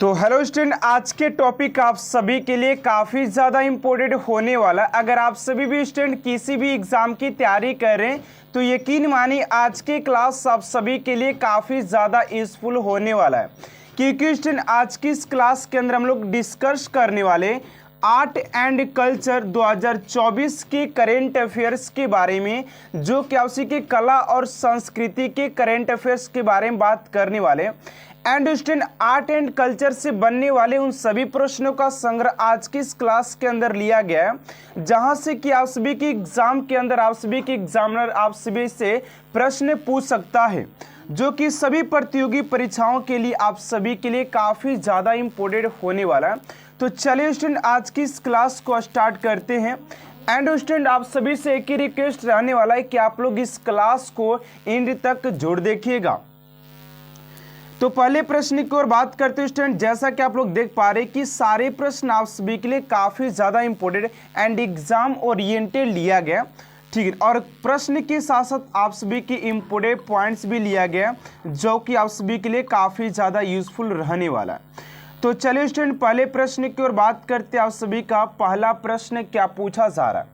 तो hello student, आज के टॉपिक आप सभी के लिए काफ़ी ज़्यादा इम्पोर्टेंट होने वाला। अगर आप सभी भी स्टूडेंट किसी भी एग्ज़ाम की तैयारी कर रहे हैं तो यकीन मानिए आज की क्लास आप सभी के लिए काफ़ी ज़्यादा यूज़फुल होने वाला है, क्योंकि स्टूडेंट आज की इस क्लास के अंदर हम लोग डिस्कस करने वाले आर्ट एंड कल्चर 2024 के करेंट अफेयर्स के बारे में, जो कि आपसी की कला और संस्कृति के करेंट अफेयर्स के बारे में बात करने वाले। And student art and culture से बनने वाले उन सभी प्रश्नों का संग्रह आज की इस क्लास के अंदर लिया गया है, जहां से कि आप सभी के एग्जाम के अंदर आप सभी के एग्जामिनर आप सभी से प्रश्न पूछ सकता है, जो कि सभी प्रतियोगी परीक्षाओं के लिए आप सभी के लिए काफ़ी ज़्यादा इम्पोर्टेंट होने वाला है। तो चलिए स्टूडेंट आज की इस क्लास को स्टार्ट करते हैं। एंड स्टूडेंट आप सभी से एक ही रिक्वेस्ट रहने वाला है कि आप लोग इस क्लास को एंड तक जोड़ देखिएगा। तो पहले प्रश्न की ओर बात करते हैं स्टूडेंट, जैसा कि आप लोग देख पा रहे हैं कि सारे प्रश्न आप सभी के लिए काफ़ी ज़्यादा इंपॉर्टेंट एंड एग्जाम ओरिएंटेड लिया गया, ठीक है। और प्रश्न के साथ साथ आप सभी के इम्पोर्टेंट पॉइंट्स भी लिया गया, जो कि आप सभी के लिए काफ़ी ज़्यादा यूजफुल रहने वाला है। तो चलिए स्टूडेंट पहले प्रश्न की ओर बात करते हैं। आप सभी का पहला प्रश्न क्या पूछा जा रहा है।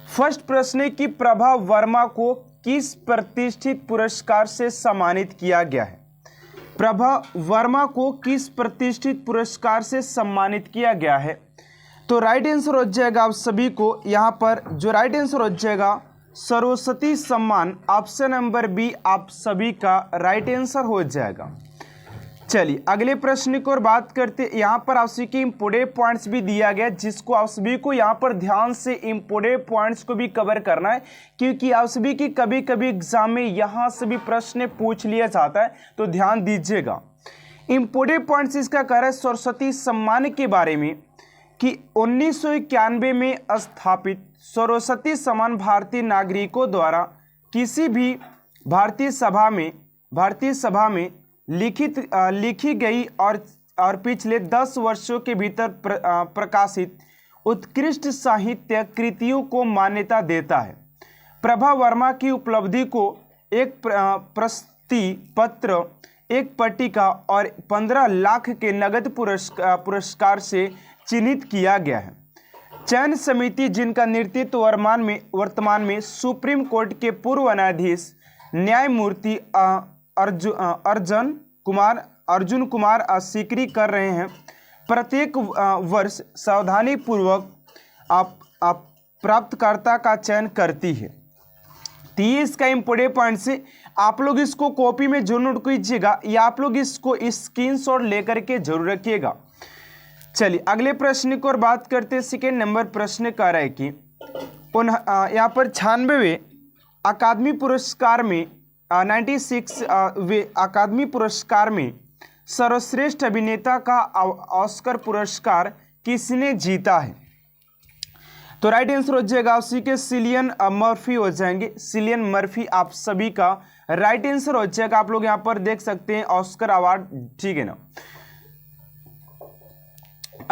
फर्स्ट प्रश्न है कि प्रभा वर्मा को किस प्रतिष्ठित पुरस्कार से सम्मानित किया गया है। प्रभा वर्मा को किस प्रतिष्ठित पुरस्कार से सम्मानित किया गया है। तो राइट आंसर हो जाएगा आप सभी को यहाँ पर जो राइट आंसर हो जाएगा सरस्वती सम्मान, ऑप्शन नंबर बी आप सभी का राइट आंसर हो जाएगा। चलिए अगले प्रश्न की ओर बात करते। यहाँ पर आप सभी के इम्पोर्टेंट पॉइंट्स भी दिया गया, जिसको आप सभी को यहाँ पर ध्यान से इम्पोर्टेंट पॉइंट्स को भी कवर करना है, क्योंकि आप सभी की कभी कभी एग्जाम में यहाँ से भी प्रश्न पूछ लिया जाता है, तो ध्यान दीजिएगा। इम्पोर्टेंट पॉइंट्स इसका कह रहा है सरस्वती सम्मान के बारे में कि 1991 में स्थापित सरस्वती सम्मान भारतीय नागरिकों द्वारा किसी भी भारतीय सभा में लिखी गई और पिछले 10 वर्षों के भीतर प्रकाशित उत्कृष्ट साहित्य कृतियों को मान्यता देता है। प्रभा वर्मा की उपलब्धि को एक प्रशस्ति पत्र, एक पट्टिका और 15 लाख के नगद पुरस्कार से चिन्हित किया गया है। चयन समिति, जिनका नेतृत्व वर्तमान में सुप्रीम कोर्ट के पूर्व न्यायाधीश न्यायमूर्ति अर्जुन कुमार सीकरी कर रहे हैं, प्रत्येक वर्ष सावधानीपूर्वक प्राप्तकर्ता का चयन करती है। तो ये इसका इम्पोर्टेंट पॉइंट से आप लोग इसको कॉपी में जरूर नोट कीजिएगा, या आप लोग इसको स्क्रीनशॉट लेकर के जरूर रखिएगा। चलिए अगले प्रश्न की ओर बात करते हैं। सेकेंड नंबर प्रश्न कह रहा है कि यहाँ पर 96वें अकादमी पुरस्कार में 96वें अकादमी पुरस्कार में सर्वश्रेष्ठ अभिनेता का ऑस्कर पुरस्कार किसने जीता है। तो राइट आंसर हो जाएगा उसी के सिलियन मर्फी हो जाएंगे। सिलियन मर्फी आप सभी का राइट आंसर हो जाएगा। आप लोग यहाँ पर देख सकते हैं ऑस्कर अवार्ड, ठीक है ना।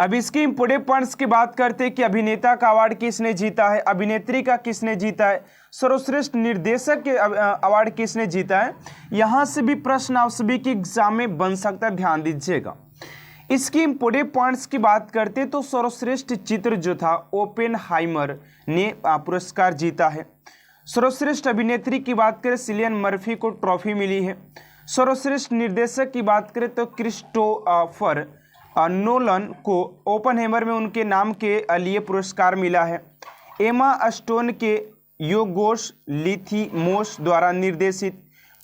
अब इसके इंपोर्टेंट पॉइंट्स की बात करते हैं कि अभिनेता का अवार्ड किसने जीता है, अभिनेत्री का किसने जीता है, सर्वश्रेष्ठ निर्देशक के अवार्ड किसने जीता है। यहां से भी प्रश्न आप सभी के एग्जाम में बन सकता है, ध्यान दीजिएगा। इसकी इंपोर्टेंट पॉइंट्स की बात करते हैं तो सर्वश्रेष्ठ चित्र जो था ओपेनहाइमर ने पुरस्कार जीता है। सर्वश्रेष्ठ अभिनेत्री की बात करें सिलियन मर्फी को ट्रॉफी मिली है। सर्वश्रेष्ठ निर्देशक की बात करें तो क्रिस्टोफर नोलन को ओपेनहाइमर में उनके नाम के लिए पुरस्कार मिला है। एमा स्टोन के योगोश लिथिमोस द्वारा निर्देशित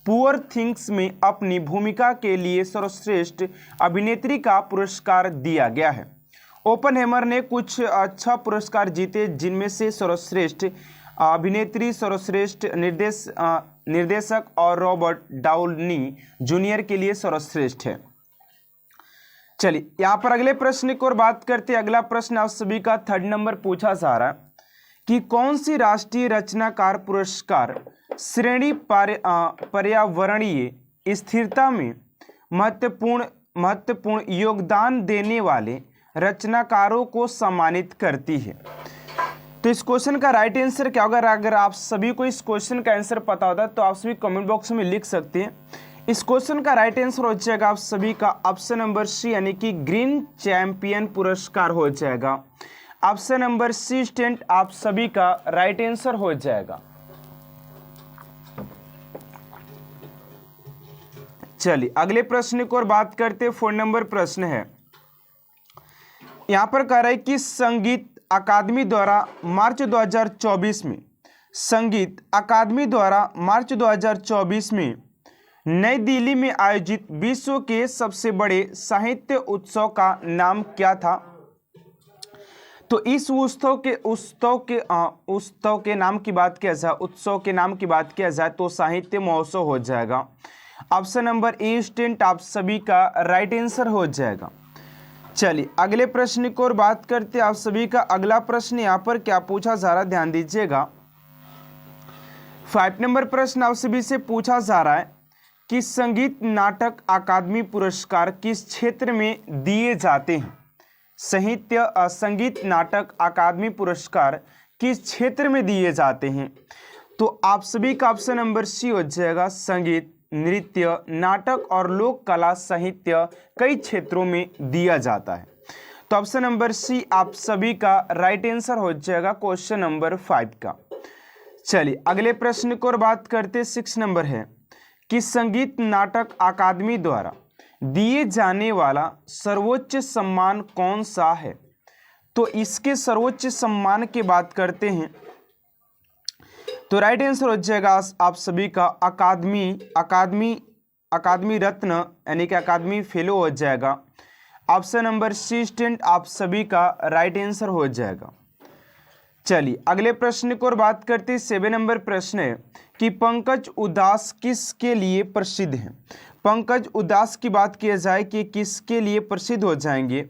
पुअर थिंग्स में अपनी भूमिका के लिए सर्वश्रेष्ठ अभिनेत्री का पुरस्कार दिया गया है। ओपेनहाइमर ने कुछ अच्छा पुरस्कार जीते, जिनमें से सर्वश्रेष्ठ अभिनेत्री, सर्वश्रेष्ठ निर्देशक और रॉबर्ट डाउनी जूनियर के लिए सर्वश्रेष्ठ है। चलिए यहाँ पर अगले प्रश्न की ओर बात करते हैं। अगला प्रश्न आप सभी का थर्ड नंबर पूछा जा रहा है कि कौन सी राष्ट्रीय रचनाकार पुरस्कार श्रेणी पर्यावरणीय स्थिरता में महत्वपूर्ण योगदान देने वाले रचनाकारों को सम्मानित करती है। तो इस क्वेश्चन का राइट आंसर क्या होगा। अगर आप सभी को इस क्वेश्चन का आंसर पता होता है तो आप सभी कमेंट बॉक्स में लिख सकते हैं। इस क्वेश्चन का राइट आंसर हो जाएगा आप सभी का ऑप्शन नंबर सी, यानी कि ग्रीन चैंपियन पुरस्कार हो जाएगा। ऑप्शन नंबर सी स्टूडेंट आप सभी का राइट आंसर हो जाएगा। चलिए अगले प्रश्न की ओर बात करते हैं। 4 नंबर प्रश्न है, यहां पर कह रहा है कि संगीत अकादमी द्वारा मार्च 2024 में, संगीत अकादमी द्वारा मार्च 2024 में नई दिल्ली में आयोजित विश्व के सबसे बड़े साहित्य उत्सव का नाम क्या था? तो इस उत्सव के नाम की बात किया जाए, उत्सव के नाम की बात किया जाए तो साहित्य महोत्सव हो जाएगा। ऑप्शन नंबर ए स्टूडेंट आप सभी का राइट आंसर हो जाएगा। चलिए अगले प्रश्न की ओर बात करते हैं। आप सभी का अगला प्रश्न यहाँ पर क्या पूछा जा रहा है, ध्यान दीजिएगा। 5 नंबर प्रश्न आप सभी से पूछा जा रहा है कि संगीत नाटक अकादमी पुरस्कार किस क्षेत्र में दिए जाते हैं? संगीत नाटक अकादमी पुरस्कार किस क्षेत्र में दिए जाते हैं? तो आप सभी का ऑप्शन नंबर सी हो जाएगा। संगीत, नृत्य, नाटक और लोक कला साहित्य कई क्षेत्रों में दिया जाता है। तो ऑप्शन नंबर सी आप सभी का राइट आंसर हो जाएगा क्वेश्चन नंबर 5 का। चलिए अगले प्रश्न की ओर बात करते 6 नंबर है कि संगीत नाटक अकादमी द्वारा दिए जाने वाला सर्वोच्च सम्मान कौन सा है? तो इसके सर्वोच्च सम्मान की बात करते हैं तो राइट आंसर हो जाएगा आप सभी का अकादमी रत्न, यानी कि अकादमी फेलो हो जाएगा। ऑप्शन नंबर सी स्टूडेंट आप सभी का राइट आंसर हो जाएगा। चलिए अगले प्रश्न की ओर बात करते हैं। 7 नंबर प्रश्न है कि पंकज उदास किसके लिए प्रसिद्ध है? पंकज उदास की बात किया जाए कि किसके लिए प्रसिद्ध हो जाएंगे,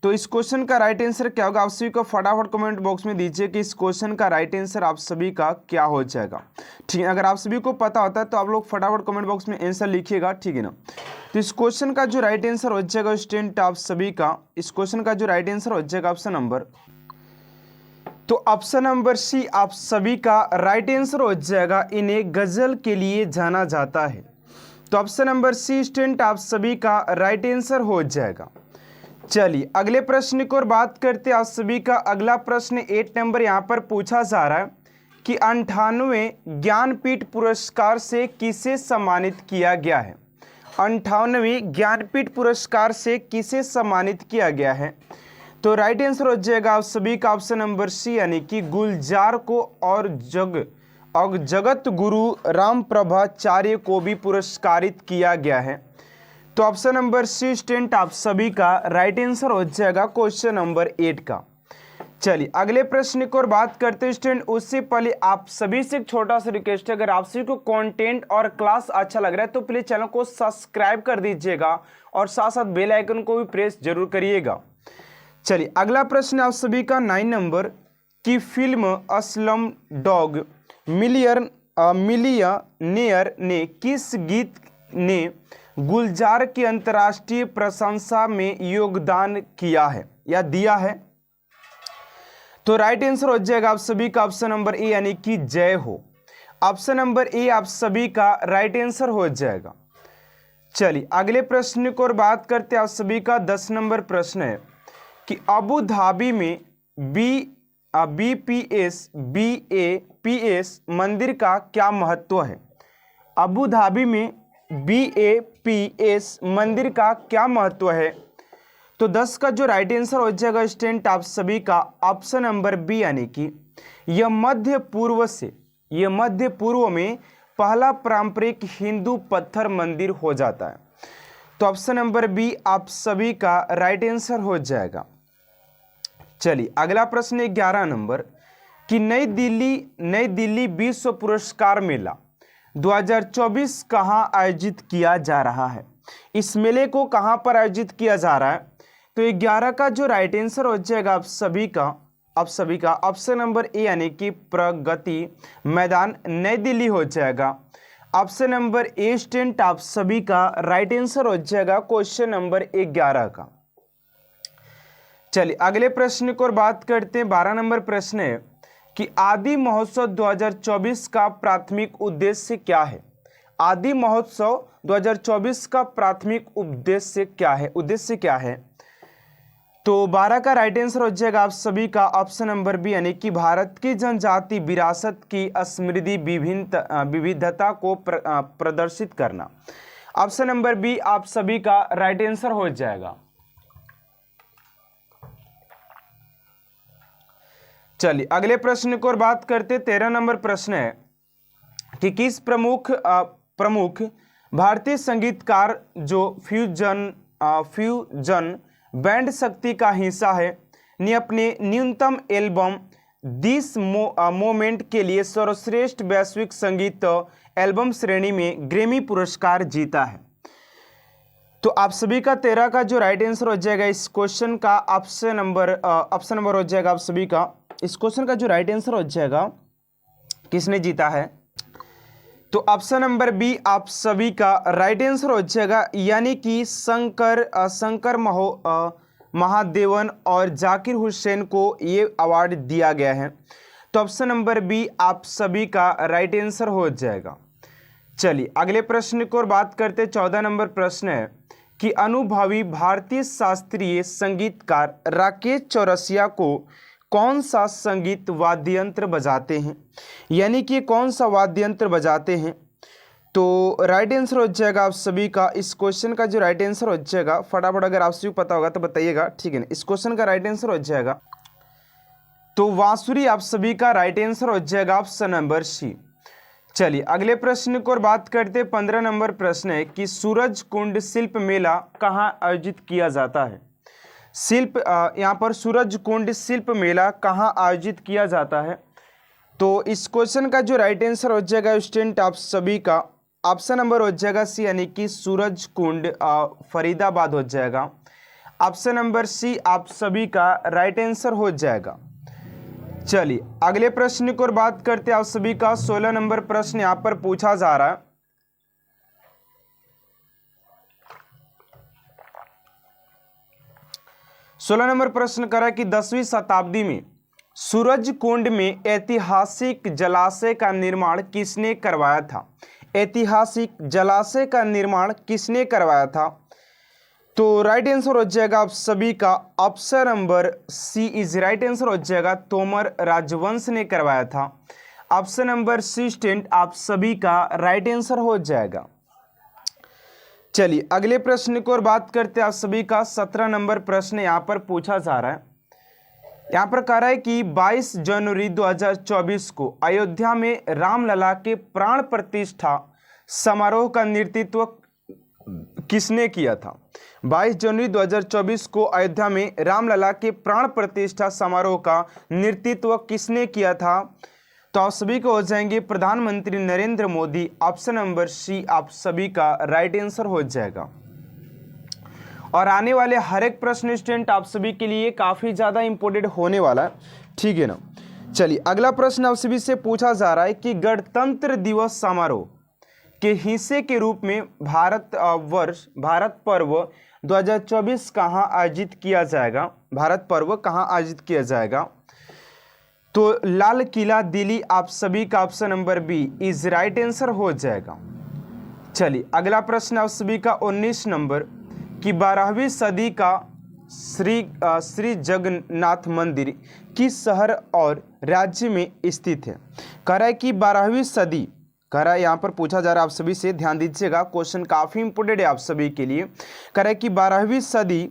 तो इस क्वेश्चन का राइट आंसर क्या होगा? आप सभी को फटाफट कमेंट बॉक्स में दीजिए कि इस क्वेश्चन का राइट आंसर आप सभी का क्या हो जाएगा। ठीक है, अगर आप सभी को पता होता है तो आप लोग फटाफट कमेंट बॉक्स में आंसर लिखिएगा, ठीक है ना। तो इस क्वेश्चन का जो राइट आंसर हो जाएगा स्टूडेंट आप सभी का, इस क्वेश्चन का जो राइट आंसर हो जाएगा ऑप्शन नंबर, तो ऑप्शन नंबर सी आप सभी का राइट आंसर हो जाएगा। इन्हें गजल के लिए जाना जाता है। तो ऑप्शन नंबर सी स्टूडेंट आप सभी का राइट आंसर हो जाएगा। चलिए अगले प्रश्न की ओर बात करते हैं। आप सभी का अगला प्रश्न 8 नंबर यहाँ पर पूछा जा रहा है कि 98वें ज्ञानपीठ पुरस्कार से किसे सम्मानित किया गया है? 98वें ज्ञानपीठ पुरस्कार से किसे सम्मानित किया गया है? तो राइट आंसर हो जाएगा आप सभी का ऑप्शन नंबर सी, यानी कि गुलजार को और जगत गुरु राम प्रभाचार्य को भी पुरस्कारित किया गया है। तो ऑप्शन नंबर सी स्टूडेंट आप सभी का राइट आंसर हो जाएगा क्वेश्चन नंबर 8 का। चलिए अगले प्रश्न की ओर बात करते हैं स्टूडेंट। उससे पहले आप सभी से एक छोटा सा रिक्वेस्ट है, अगर आप सभी को कंटेंट और क्लास अच्छा लग रहा है तो प्लीज चैनल को सब्सक्राइब कर दीजिएगा और साथ साथ बेल आइकन को भी प्रेस जरूर करिएगा। चलिए अगला प्रश्न आप सभी का 9 नंबर की फिल्म अस्लम डॉग मिलियनेयर ने किस गीत ने गुलजार की अंतर्राष्ट्रीय प्रशंसा में योगदान किया है या दिया है? तो राइट आंसर हो जाएगा आप सभी का ऑप्शन नंबर ए, यानी कि जय हो। ऑप्शन नंबर ए आप सभी का राइट आंसर हो जाएगा। चलिए अगले प्रश्न की ओर बात करते हैं। आप सभी का 10 नंबर प्रश्न है कि अबू धाबी में BAPS मंदिर का क्या महत्व है? अबू धाबी में BAPS मंदिर का क्या महत्व है? तो 10 का जो राइट आंसर हो जाएगा स्टूडेंट आप सभी का ऑप्शन नंबर बी, यानी कि यह मध्य पूर्व में पहला पारंपरिक हिंदू पत्थर मंदिर हो जाता है। तो ऑप्शन नंबर बी आप सभी का राइट आंसर हो जाएगा। चलिए अगला प्रश्न 11 नंबर कि नई दिल्ली विश्व पुरस्कार मेला 2024 कहां आयोजित किया जा रहा है? इस मेले को कहां पर आयोजित किया जा रहा है? तो 11 का जो राइट आंसर हो जाएगा आप सभी का ऑप्शन नंबर ए, यानी कि प्रगति मैदान नई दिल्ली हो जाएगा। ऑप्शन नंबर ए स्टूडेंट आप सभी का राइट आंसर हो जाएगा क्वेश्चन नंबर 11 का। चलिए अगले प्रश्न की ओर बात करते हैं। 12 नंबर प्रश्न है कि आदि महोत्सव 2024 का प्राथमिक उद्देश्य क्या है? आदि महोत्सव 2024 का प्राथमिक उद्देश्य क्या है? उद्देश्य क्या है? तो 12 का राइट आंसर हो जाएगा आप सभी का ऑप्शन नंबर बी, यानी कि भारत की जनजाति विरासत की समृद्धि विविधता को प्रदर्शित करना। ऑप्शन नंबर बी आप सभी का राइट आंसर हो जाएगा। चलिए अगले प्रश्न को और बात करते। 13 नंबर प्रश्न है कि किस प्रमुख भारतीय संगीतकार जो फ्यूजन बैंड शक्ति का हिस्सा है ने अपने न्यूनतम एल्बम दिस मोमेंट के लिए सर्वश्रेष्ठ वैश्विक संगीत एल्बम श्रेणी में ग्रैमी पुरस्कार जीता है? तो आप सभी का 13 का जो राइट आंसर हो जाएगा इस क्वेश्चन का ऑप्शन नंबर हो जाएगा आप सभी का, इस क्वेश्चन का जो राइट आंसर हो जाएगा किसने जीता है? तो ऑप्शन नंबर बी आप सभी का राइट आंसर हो जाएगा, यानी कि शंकर महादेवन और जाकिर हुसैन को ये अवार्ड दिया गया है। तो ऑप्शन नंबर बी आप सभी का राइट आंसर हो जाएगा। चलिए अगले प्रश्न को और बात करते। 14 नंबर प्रश्न है कि अनुभवी भारतीय शास्त्रीय संगीतकार राकेश चौरसिया को कौन सा संगीत वाद्य यंत्र बजाते हैं, यानी कि कौन सा वाद्य यंत्र बजाते हैं? तो राइट आंसर हो जाएगा आप सभी का, इस क्वेश्चन का जो राइट आंसर हो जाएगा फटाफट अगर आप सभी पता होगा तो बताइएगा, ठीक है ना। इस क्वेश्चन का राइट आंसर हो जाएगा तो बांसुरी आप सभी का राइट आंसर हो जाएगा ऑप्शन नंबर सी। चलिए अगले प्रश्न को और बात करते। 15 नंबर प्रश्न है कि सूरज कुंड शिल्प मेला कहाँ आयोजित किया जाता है? यहाँ पर सूरज कुंड शिल्प मेला कहाँ आयोजित किया जाता है? तो इस क्वेश्चन का जो राइट आंसर हो जाएगा स्टूडेंट आप सभी का ऑप्शन नंबर हो जाएगा सी, यानी कि सूरज कुंड फरीदाबाद हो जाएगा। ऑप्शन नंबर सी आप सभी का राइट आंसर हो जाएगा। चलिए अगले प्रश्न को और बात करते हैं आप सभी का। 16 नंबर प्रश्न यहाँ पर पूछा जा रहा है। सोलह नंबर प्रश्न करा कि 10वीं शताब्दी में सूरज कुंड में ऐतिहासिक जलाशय का निर्माण किसने करवाया था? ऐतिहासिक जलाशय का निर्माण किसने करवाया था? तो राइट आंसर हो जाएगा आप सभी का option number C is right answer हो जाएगा, तोमर राजवंश ने करवाया था। ऑप्शन नंबर सी स्टूडेंट आप सभी का राइट आंसर हो जाएगा। चलिए अगले प्रश्न को और बात करते हैं आप सभी का। 17 नंबर प्रश्न यहाँ पर पूछा जा रहा है। यहाँ पर कह रहा है कि 22 जनवरी 2024 को अयोध्या में रामलला के प्राण प्रतिष्ठा समारोह का नेतृत्व किसने किया था? 22 जनवरी 2024 को अयोध्या में रामलला के प्राण प्रतिष्ठा समारोह का नेतृत्व किसने किया था? तो आप सभी को हो जाएंगे प्रधानमंत्री Narendra Modi. Option number C आप सभी का राइट आंसर हो जाएगा। और आने वाले हर एक प्रश्न स्टूडेंट आप सभी के लिए काफ़ी ज़्यादा इंपॉर्टेंट होने वाला है, ठीक है ना। चलिए अगला प्रश्न आप सभी से पूछा जा रहा है कि गणतंत्र दिवस समारोह के हिस्से के रूप में भारत पर्व 2024 कहाँ आयोजित किया जाएगा? भारत पर्व कहाँ आयोजित किया जाएगा? तो लाल किला दिल्ली आप सभी का option number B is right answer हो जाएगा। चलिए अगला प्रश्न आप सभी का 19 नंबर कि 12वीं सदी का श्री जगन्नाथ मंदिर किस शहर और राज्य में स्थित है? कह रहा है कि 12वीं सदी, कह रहा है यहाँ पर पूछा जा रहा है, आप सभी से ध्यान दीजिएगा, क्वेश्चन काफ़ी इंपोर्टेंट है आप सभी के लिए। कह रहा है कि 12वीं सदी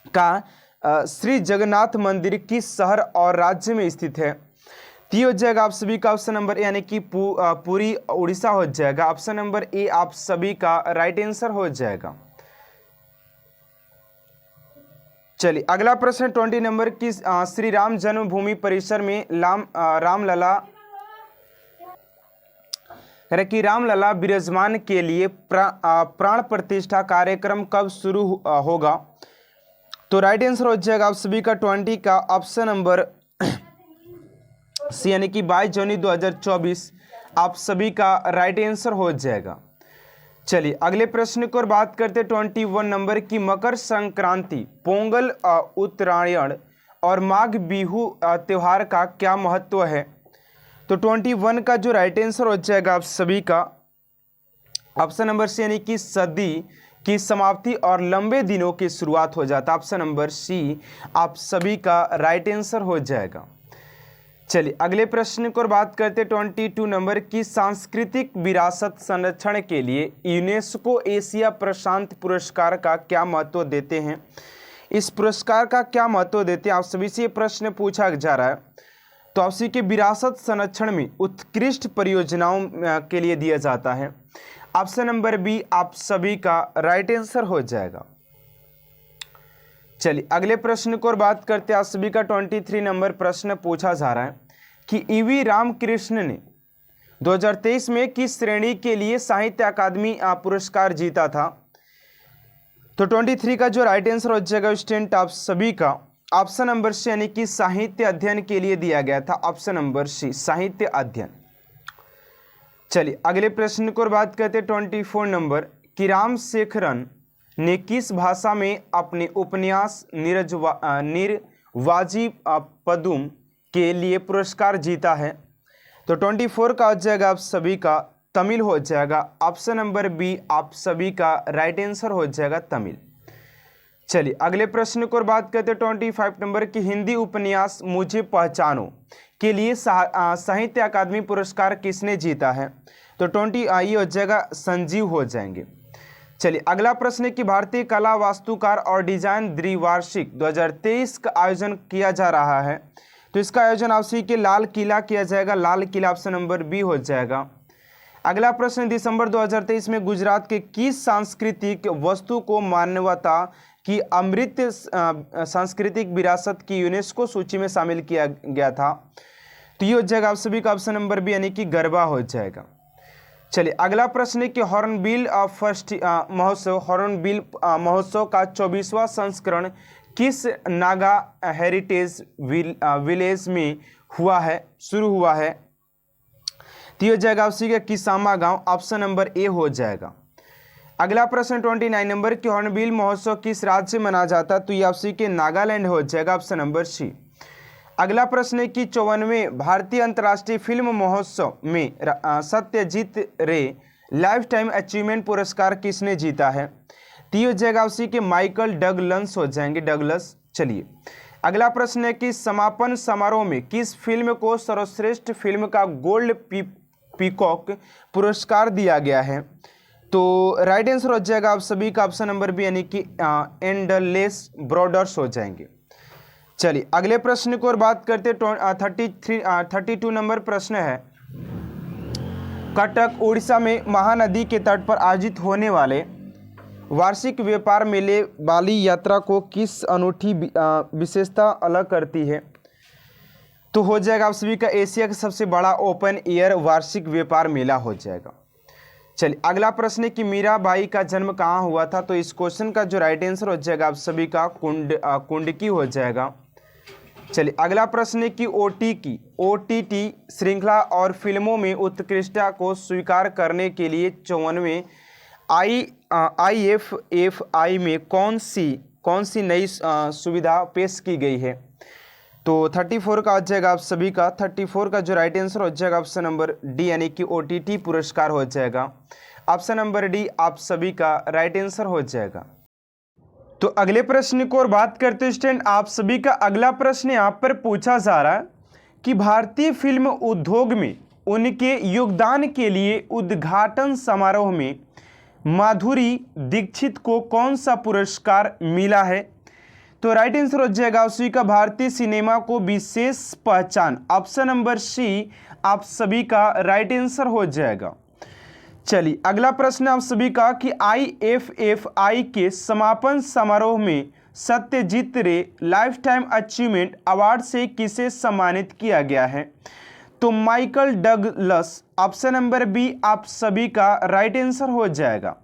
का श्री जगन्नाथ मंदिर किस शहर और राज्य में स्थित है? तो हो जाएगा आप सभी का ऑप्शन नंबर, यानी कि पूरी उड़ीसा हो जाएगा। ऑप्शन नंबर ए आप सभी का राइट आंसर हो जाएगा। चलिए अगला प्रश्न 20 नंबर की श्री राम जन्मभूमि परिसर में रामलला विराजमान के लिए प्राण प्रतिष्ठा कार्यक्रम कब शुरू होगा? तो राइट आंसर हो जाएगा आप सभी का 20 का ऑप्शन नंबर सी, यानी कि 22 जनवरी 2024 आप सभी का राइट आंसर हो जाएगा। चलिए अगले प्रश्न को और बात करते 21 नंबर की मकर संक्रांति, पोंगल, उत्तरायण और माघ बिहू त्योहार का क्या महत्व है? तो 21 का जो राइट आंसर हो जाएगा आप सभी का ऑप्शन नंबर सी यानी कि सदी की समाप्ति और लंबे दिनों की शुरुआत हो जाता। ऑप्शन नंबर सी आप सभी का राइट आंसर हो जाएगा। चलिए अगले प्रश्न को बात करते 22 नंबर की सांस्कृतिक विरासत संरक्षण के लिए यूनेस्को एशिया प्रशांत पुरस्कार का क्या महत्व देते हैं। इस पुरस्कार का क्या महत्व देते हैं, आप सभी से ये प्रश्न पूछा जा रहा है। तो आप सभी के विरासत संरक्षण में उत्कृष्ट परियोजनाओं के लिए दिया जाता है। ऑप्शन नंबर बी आप सभी का राइट आंसर हो जाएगा। चलिए अगले प्रश्न को बात करते हैं। आप सभी का 23 नंबर प्रश्न पूछा जा रहा है कि ईवी रामकृष्ण ने 2023 में किस श्रेणी के लिए साहित्य अकादमी पुरस्कार जीता था। तो 23 का जो राइट आंसर हो जाएगा स्टूडेंट आप सभी का ऑप्शन नंबर सी यानी कि साहित्य अध्ययन के लिए दिया गया था। ऑप्शन नंबर सी साहित्य अध्ययन। चलिए अगले प्रश्न को बात करते 24 नंबर कि रामशेखरन ने किस भाषा में अपने उपन्यास निर्वाजी पदुम के लिए पुरस्कार जीता है। तो 24 का हो जाएगा आप सभी का तमिल हो जाएगा। ऑप्शन नंबर बी आप सभी का राइट आंसर हो जाएगा तमिल। चलिए अगले प्रश्न को बात करते 25 नंबर की हिंदी उपन्यास मुझे पहचानो के लिए साहित्य अकादमी पुरस्कार किसने जीता है। तो 20 ये हो जाएगा संजीव हो जाएंगे। चलिए अगला प्रश्न है कि भारतीय कला वास्तुकार और डिजाइन द्विवार्षिक 2023 का आयोजन किया जा रहा है। तो इसका आयोजन आप सभी के लाल किला किया जाएगा। Lal Qila option number B हो जाएगा। अगला प्रश्न दिसंबर 2023 में गुजरात के किस सांस्कृतिक वस्तु को मानवता की अमृत सांस्कृतिक विरासत की यूनेस्को सूची में शामिल किया गया था। तो ये हो जाएगा आप सभी का ऑप्शन नंबर बी यानी कि गरबा हो जाएगा। चलिए अगला प्रश्न है कि हॉर्नबिल महोत्सव का 24वां संस्करण किस नागा हेरिटेज विलेज में शुरू हुआ है। तो ये हो जाएगा आप सभी का किसामा गांव। ऑप्शन नंबर ए हो जाएगा। अगला प्रश्न 29 नंबर की हॉर्नबिल महोत्सव किस राज्य में मनाया जाता है। तो ये आप सभी के नागालैंड हो जाएगा। Option number C. अगला प्रश्न है कि 54वें भारतीय अंतर्राष्ट्रीय फिल्म महोत्सव में सत्यजीत रे लाइफ टाइम अचीवमेंट पुरस्कार किसने जीता है। तो ये हो जाएगा आप सभी के माइकल डगलस हो जाएंगे डगलस। चलिए अगला प्रश्न है कि समापन समारोह में किस फिल्म को सर्वश्रेष्ठ फिल्म का गोल्ड पीकॉक पुरस्कार दिया गया है। तो राइट आंसर हो जाएगा आप सभी का ऑप्शन नंबर बी यानी कि एंडलेस ब्रॉडर्स हो जाएंगे। चलिए अगले प्रश्न को और बात करते 32 नंबर प्रश्न है कटक उड़ीसा में महानदी के तट पर आयोजित होने वाले वार्षिक व्यापार मेले बाली यात्रा को किस अनूठी विशेषता अलग करती है। तो हो जाएगा आप सभी का एशिया का सबसे बड़ा ओपन एयर वार्षिक व्यापार मेला हो जाएगा। चलिए अगला प्रश्न है कि मीराबाई का जन्म कहाँ हुआ था। तो इस क्वेश्चन का जो राइट आंसर हो जाएगा आप सभी का कुंडकी हो जाएगा। चलिए अगला प्रश्न है कि OTT श्रृंखला और फिल्मों में उत्कृष्टता को स्वीकार करने के लिए 54वें IFFI में कौन सी नई सुविधा पेश की गई है। तो 34 का हो जाएगा आप सभी का 34 का जो राइट आंसर हो जाएगा ऑप्शन नंबर डी यानी कि OTT पुरस्कार हो जाएगा। ऑप्शन नंबर डी आप सभी का राइट आंसर हो जाएगा। तो अगले प्रश्न को और बात करते हैं स्टूडेंट आप सभी का अगला प्रश्न यहाँ पर पूछा जा रहा है कि भारतीय फिल्म उद्योग में उनके योगदान के लिए उद्घाटन समारोह में माधुरी दीक्षित को कौन सा पुरस्कार मिला है। तो राइट आंसर हो जाएगा उसी का भारतीय सिनेमा को विशेष पहचान। ऑप्शन नंबर सी आप सभी का राइट आंसर हो जाएगा। चलिए अगला प्रश्न आप सभी का कि IFFI के समापन समारोह में सत्यजीत रे लाइफ टाइम अचीवमेंट अवार्ड से किसे सम्मानित किया गया है। तो Michael Douglas. Option number B आप सभी का राइट आंसर हो जाएगा।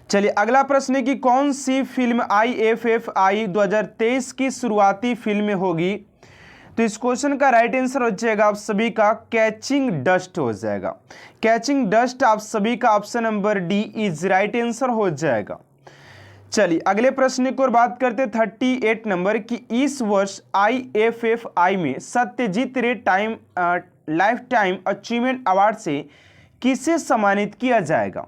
चलिए अगला प्रश्न है कि कौन सी फिल्म IFFI 2023 की शुरुआती फिल्म होगी। तो इस क्वेश्चन का राइट आंसर हो जाएगा आप सभी का कैचिंग डस्ट हो जाएगा। कैचिंग डस्ट आप सभी का option number D is right answer हो जाएगा। चलिए अगले प्रश्न की ओर बात करते 38 नंबर की इस वर्ष IFFI में सत्यजीत रे लाइफ टाइम अचीवमेंट अवार्ड से किसे सम्मानित किया जाएगा?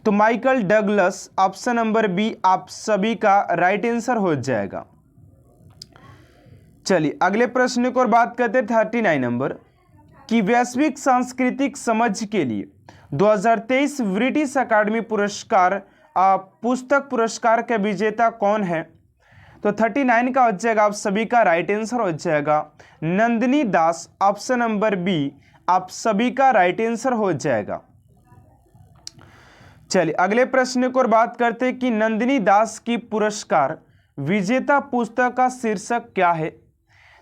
तो Michael Douglas, option number B आप सभी का राइट आंसर हो जाएगा। चलिए अगले प्रश्न को और बात करते हैं 39 नंबर कि वैश्विक सांस्कृतिक समझ के लिए 2023 ब्रिटिश अकादमी पुरस्कार पुस्तक पुरस्कार का विजेता कौन है? तो 39 का हो जाएगा आप सभी का राइट आंसर हो जाएगा नंदिनी दास, ऑप्शन नंबर बी आप सभी का राइट आंसर हो जाएगा। चलिए अगले प्रश्न को और बात करते हैं कि नंदिनी दास की पुरस्कार विजेता पुस्तक का शीर्षक क्या है?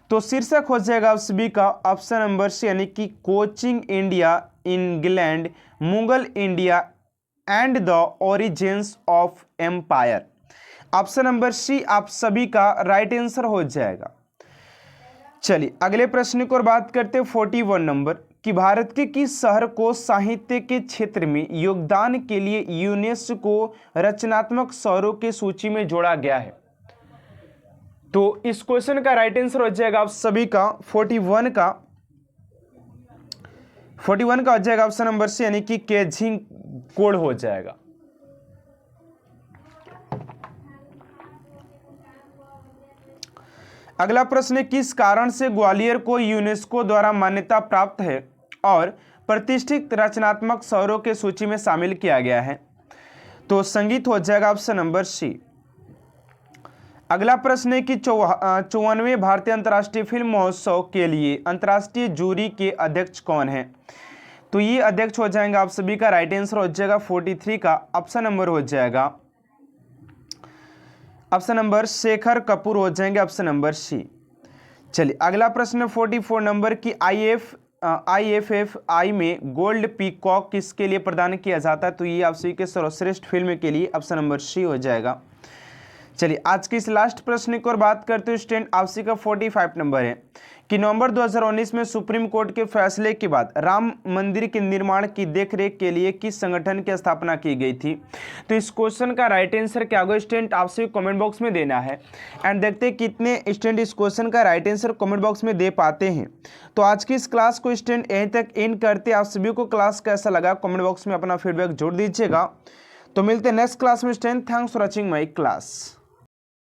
तो शीर्षक हो जाएगा आप सभी का ऑप्शन नंबर सी यानी कि coaching India England Mughal India and the origins of empire. Option number C आप सभी का राइट आंसर हो जाएगा। चलिए अगले प्रश्न को और बात करते हैं 41 नंबर कि भारत के किस शहर को साहित्य के क्षेत्र में योगदान के लिए यूनेस्को रचनात्मक शहरों की सूची में जोड़ा गया है? तो इस क्वेश्चन का राइट आंसर हो जाएगा आप सभी का 41 का हो जाएगा ऑप्शन नंबर सी यानी कि केजिंग कोड हो जाएगा। अगला प्रश्न, किस कारण से ग्वालियर को यूनेस्को द्वारा मान्यता प्राप्त है और प्रतिष्ठित रचनात्मक शहरों के सूची में शामिल किया गया है? तो संगीत हो जाएगा ऑप्शन नंबर सी। अगला प्रश्न है कि 54वें भारतीय अंतर्राष्ट्रीय फिल्म महोत्सव के लिए अंतर्राष्ट्रीय जूरी के अध्यक्ष कौन है? तो ये अध्यक्ष हो जाएंगे आप सभी का राइट आंसर हो जाएगा 43 का ऑप्शन नंबर हो जाएगा ऑप्शन नंबर शेखर कपूर हो जाएंगे ऑप्शन नंबर सी। चलिए अगला प्रश्न 44 नंबर की IFFI में गोल्ड पीकॉक किसके लिए प्रदान किया जाता है? तो ये आप सभी के सर्वश्रेष्ठ फिल्म के लिए ऑप्शन नंबर सी हो जाएगा। चलिए आज की इस लास्ट प्रश्न की ओर बात करते हैं स्टूडेंट, आपसी का 45 नंबर है कि नवंबर 2019 में सुप्रीम कोर्ट के फैसले के बाद राम मंदिर के निर्माण की देखरेख के लिए किस संगठन की स्थापना की गई थी? तो इस क्वेश्चन का राइट आंसर क्या होगा स्टूडेंट आपसे कमेंट बॉक्स में देना है एंड देखते हैं कितने स्टूडेंट इस क्वेश्चन का राइट आंसर कमेंट बॉक्स में दे पाते हैं। तो आज की इस क्लास को स्टूडेंट यहीं तक एंड करते। आप सभी को क्लास कैसा लगा कमेंट बॉक्स में अपना फीडबैक जोड़ दीजिएगा। तो मिलते हैं नेक्स्ट क्लास में student. Thanks for watching my class.